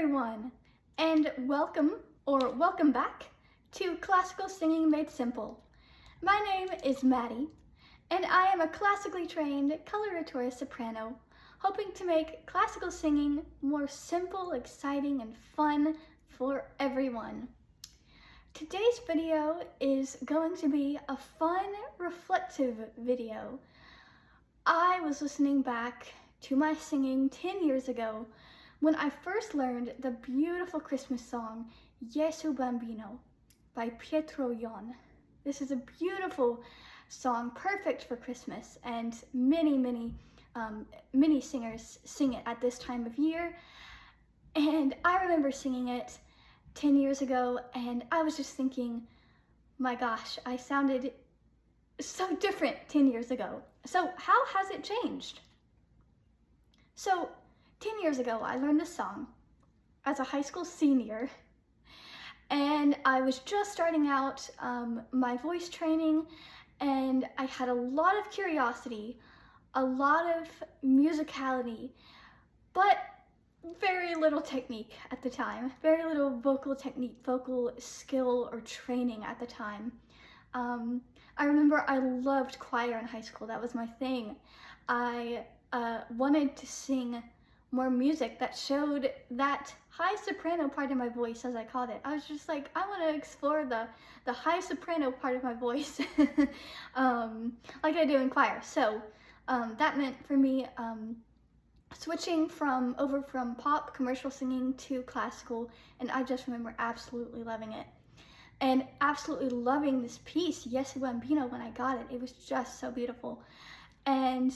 everyone, and welcome back to Classical Singing Made Simple. My name is Maddie, and I am a classically trained coloratura soprano, hoping to make classical singing more simple, exciting, and fun for everyone. Today's video is going to be a fun, reflective video. I was listening back to my singing 10 years ago when I first learned the beautiful Christmas song, Gesu Bambino by Pietro Yon. This is a beautiful song, perfect for Christmas, and many singers sing it at this time of year. And I remember singing it 10 years ago, and I was just thinking, my gosh, I sounded so different 10 years ago. So how has it changed? So 10 years ago, I learned this song as a high school senior, and I was just starting out my voice training, and I had a lot of curiosity, a lot of musicality, but very little technique at the time, very little vocal technique, vocal skill or training at the time. I remember I loved choir in high school. That was my thing. I wanted to sing more music that showed that high soprano part of my voice, as I called it. I was just like, I want to explore the high soprano part of my voice like I do in choir. So that meant for me switching over from pop commercial singing to classical, and I just remember absolutely loving it. And absolutely loving this piece, Gesu Bambino, when I got it. It was just so beautiful. And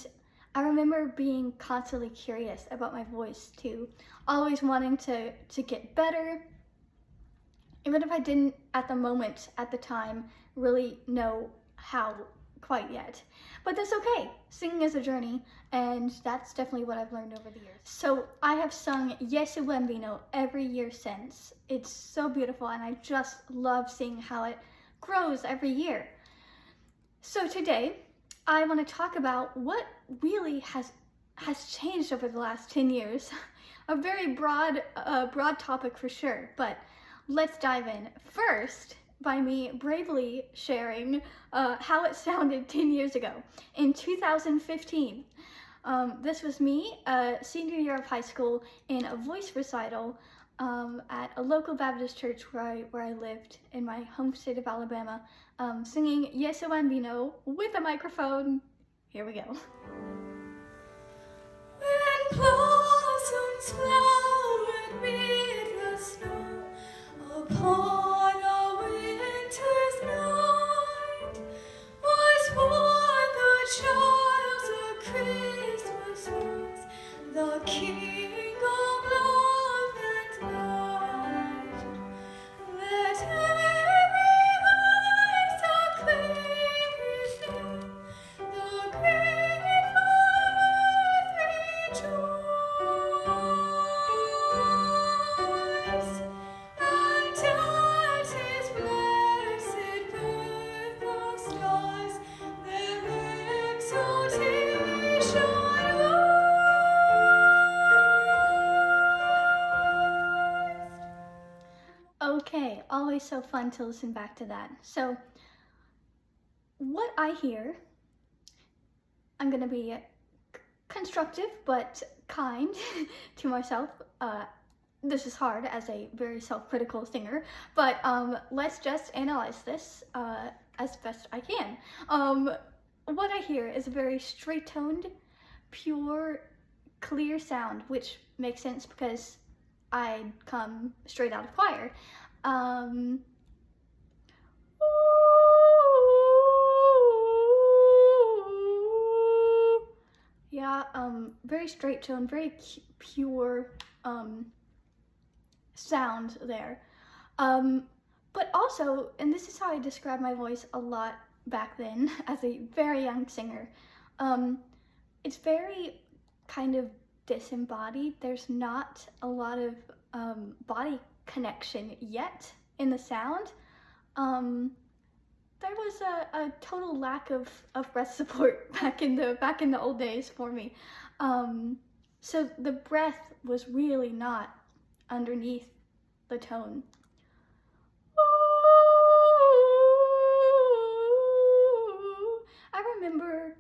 I remember being constantly curious about my voice too, always wanting to get better, even if I didn't at the time, really know how quite yet. But that's okay. Singing is a journey, and that's definitely what I've learned over the years. So I have sung Gesu Bambino every year since. It's so beautiful, and I just love seeing how it grows every year. So today, I want to talk about what really has changed over the last 10 years. A very broad topic for sure, but let's dive in. First, by me bravely sharing how it sounded 10 years ago. In 2015, this was me, senior year of high school, in a voice recital at a local Baptist church where I lived in my home state of Alabama, singing Gesu Bambino with a microphone. Here we go. When blossoms flowered mid the snow upon a winter's night, was born the child of Christmas was, the King of love and light. Let every voice acclaim his name, the grateful earth rejoice, and at his blessed birth the stars their exaltation rise. Okay, always so fun to listen back to that. So what I hear, I'm gonna be constructive but kind to myself. This is hard as a very self-critical singer, but let's just analyze this as best I can. What I hear is a very straight-toned, pure, clear sound, which makes sense because I come straight out of choir. Yeah, very straight tone, very pure sound there. But also, and this is how I describe my voice a lot back then as a very young singer, it's very kind of disembodied. There's not a lot of body connection yet in the sound. There was a total lack of breath support back in the old days for me. So the breath was really not underneath the tone. I remember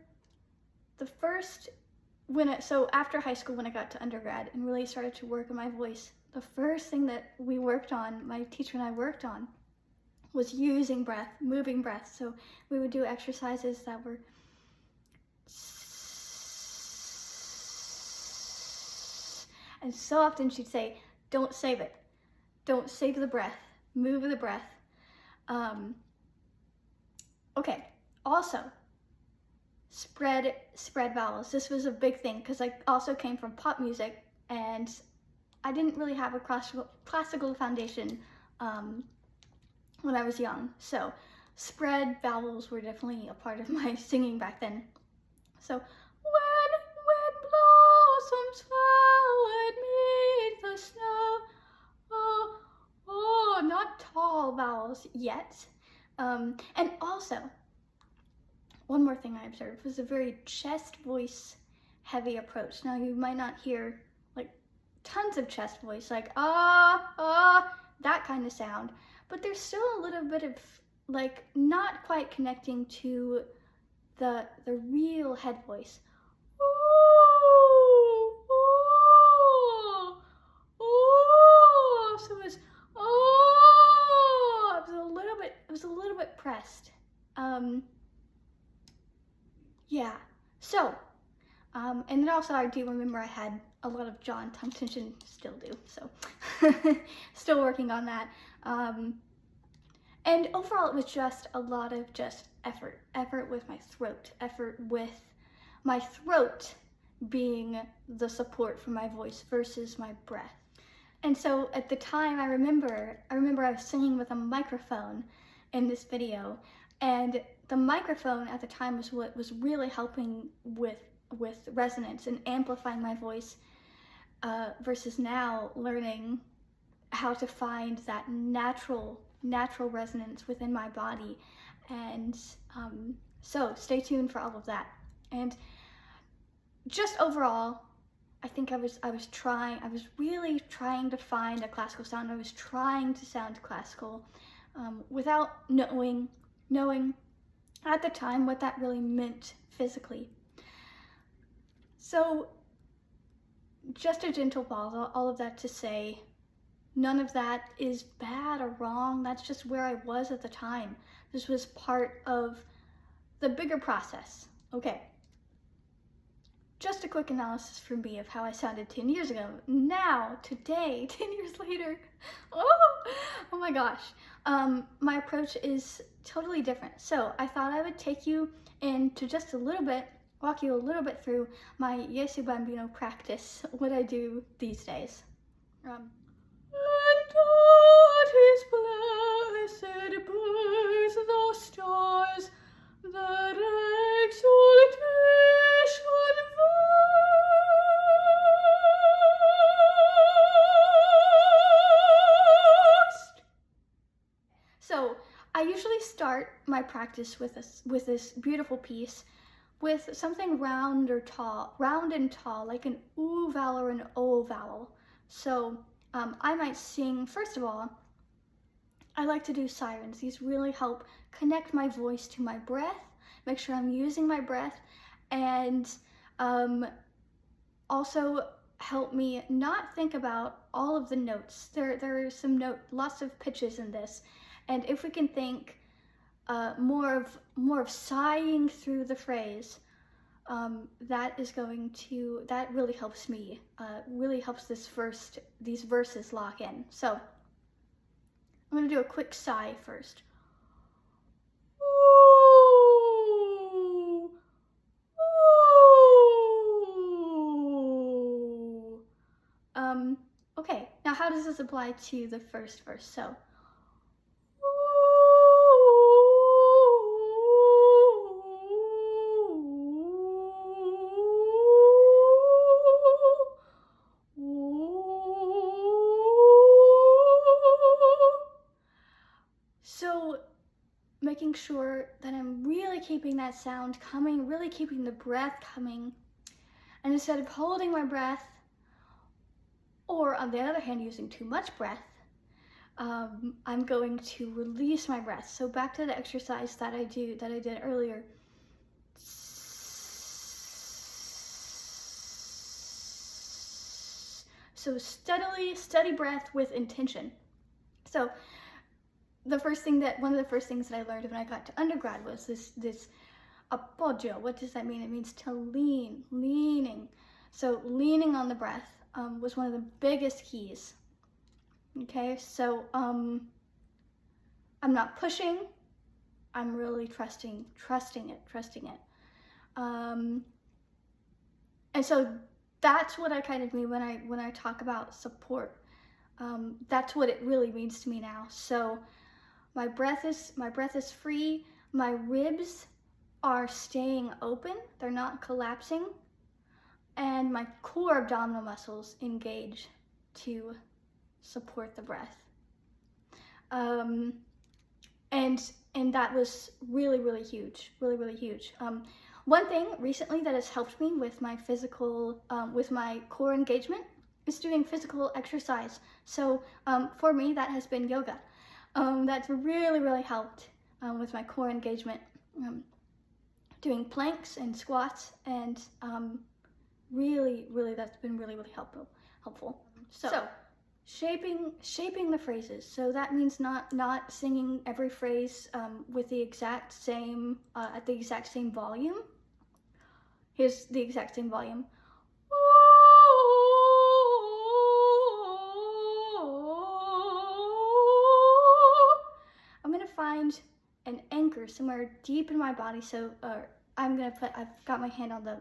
the first, so after high school, when I got to undergrad and really started to work on my voice, the first thing that we worked on, my teacher and I worked on, was using breath, moving breath. So we would do exercises that were and so often she'd say, don't save it. Don't save the breath, move the breath. Okay, also, spread vowels. This was a big thing because I also came from pop music and I didn't really have a classical foundation when I was young. So spread vowels were definitely a part of my singing back then. So, when blossoms fall amid the snow, oh, not tall vowels yet. And also, one more thing I observed was a very chest voice heavy approach. Now you might not hear like tons of chest voice, like that kind of sound, but there's still a little bit of like not quite connecting to the real head voice. So it was a little bit pressed. Yeah. So, and then also I do remember I had a lot of jaw and tongue tension, still do. So, still working on that. And overall, it was just a lot of effort with my throat, effort with my throat being the support for my voice versus my breath. And so at the time, I remember I was singing with a microphone in this video, and the microphone at the time was what was really helping with resonance and amplifying my voice, versus now learning how to find that natural resonance within my body. And so stay tuned for all of that. And just overall, I think I was really trying to find a classical sound. I was trying to sound classical without knowing at the time what that really meant physically. So just a gentle pause, all of that to say, none of that is bad or wrong. That's just where I was at the time. This was part of the bigger process. Okay. Just a quick analysis from me of how I sounded 10 years ago. Now, today, 10 years later, oh my gosh. My approach is totally different. So I thought I would take you into just a little bit, walk you a little bit through my Gesu Bambino practice, what I do these days. And God is blessed birth the stars, that exaltation vast. So I usually start my practice with this beautiful piece with something round and tall, like an oo vowel or an o vowel. So I might sing, first of all, I like to do sirens. These really help connect my voice to my breath, make sure I'm using my breath, and also help me not think about all of the notes. There are lots of pitches in this, and if we can think more of sighing through the phrase, that really helps me, really helps these verses lock in. So I'm going to do a quick sigh first. Okay, now how does this apply to the first verse? So, making sure that I'm really keeping that sound coming, really keeping the breath coming. And instead of holding my breath Or on the other hand, using too much breath, I'm going to release my breath. So back to the exercise that I did earlier. So steady breath with intention. So one of the first things that I learned when I got to undergrad was this appoggio. What does that mean? It means to leaning. So leaning on the breath was one of the biggest keys. Okay, so I'm not pushing. I'm really trusting it. And so that's what I kind of mean when I talk about support. That's what it really means to me now. So my breath is free. My ribs are staying open. They're not collapsing. And my core abdominal muscles engage to support the breath. And that was really huge, really huge. One thing recently that has helped me with my with my core engagement is doing physical exercise. So for me, that has been yoga. That's really helped with my core engagement. Doing planks and squats, and really that's been really helpful. So shaping the phrases. So that means not singing every phrase with the exact same at the exact same volume. Here's the exact same volume. I'm gonna find an anchor somewhere deep in my body. So I've got my hand on the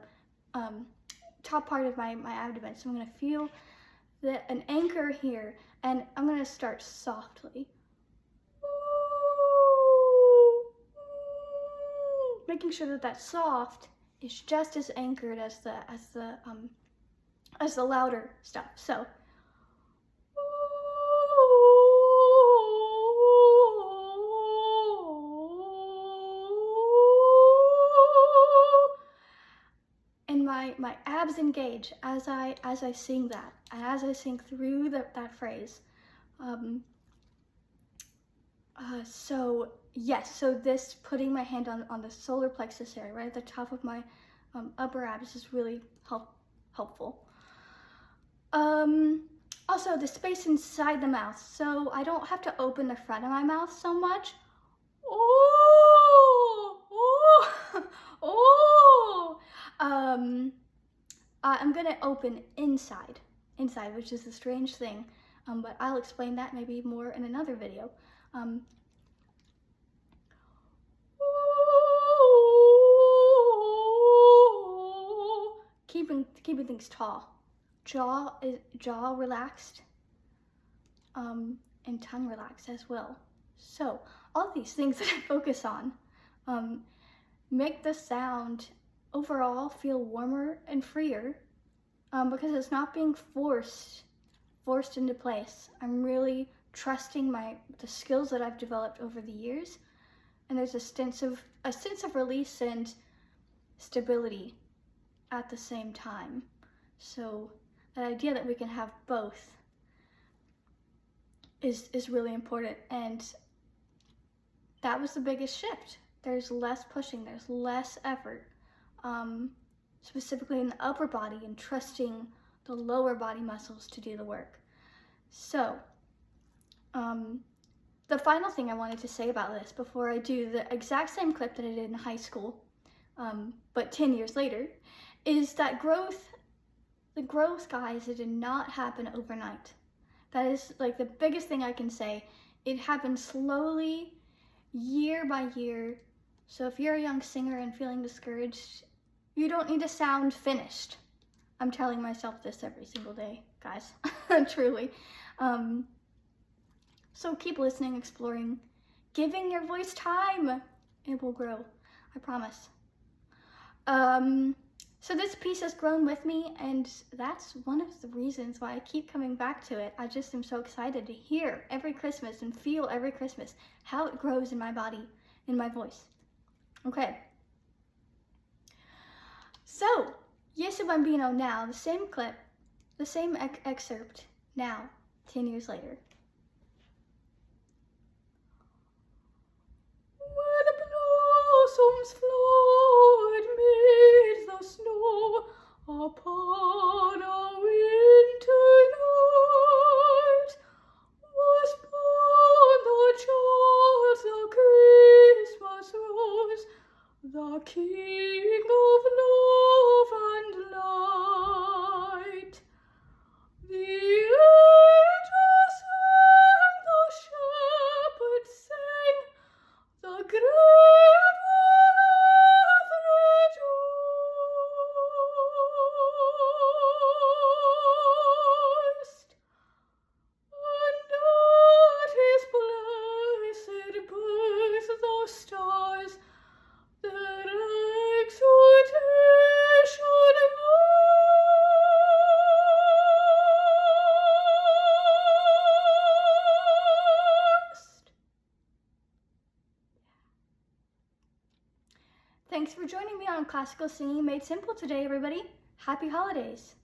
top part of my abdomen. So I'm gonna feel an anchor here, and I'm gonna start softly. Making sure that that soft is just as anchored as the louder stuff. So and my abs engage as I sing that, as I sing through that phrase. So yes, so this putting my hand on the solar plexus area, right at the top of my upper abs, is really helpful. Also, the space inside the mouth, so I don't have to open the front of my mouth so much. I'm gonna open inside, which is a strange thing, but I'll explain that maybe more in another video. Keeping things tall, jaw relaxed, and tongue relaxed as well. So all these things that I focus on make the sound overall feel warmer and freer, because it's not being forced into place. I'm really trusting the skills that I've developed over the years, and there's a sense of release and stability at the same time. So that idea that we can have both is really important, and that was the biggest shift. There's less pushing, there's less effort, specifically in the upper body, and trusting the lower body muscles to do the work. So the final thing I wanted to say about this before I do the exact same clip that I did in high school, but 10 years later, is that the growth, guys, it did not happen overnight. That is like the biggest thing I can say. It happened slowly, year by year. So if you're a young singer and feeling discouraged, you don't need to sound finished. I'm telling myself this every single day, guys, truly. So keep listening, exploring, giving your voice time. It will grow, I promise. So this piece has grown with me, and that's one of the reasons why I keep coming back to it. I just am so excited to hear every Christmas and feel every Christmas how it grows in my body, in my voice. Okay. So, Gesu Bambino now, the same clip, the same excerpt Now, 10 years later. Where the blossoms flowered mid the snow upon a winter night was born the child, the Christmas rose, the King of love and light. The angels sang, the shepherds sang, the great one hath rejoiced, and at his blessed birth the stars their exultation voiced. Thanks for joining me on Classical Singing Made Simple today, everybody. Happy holidays!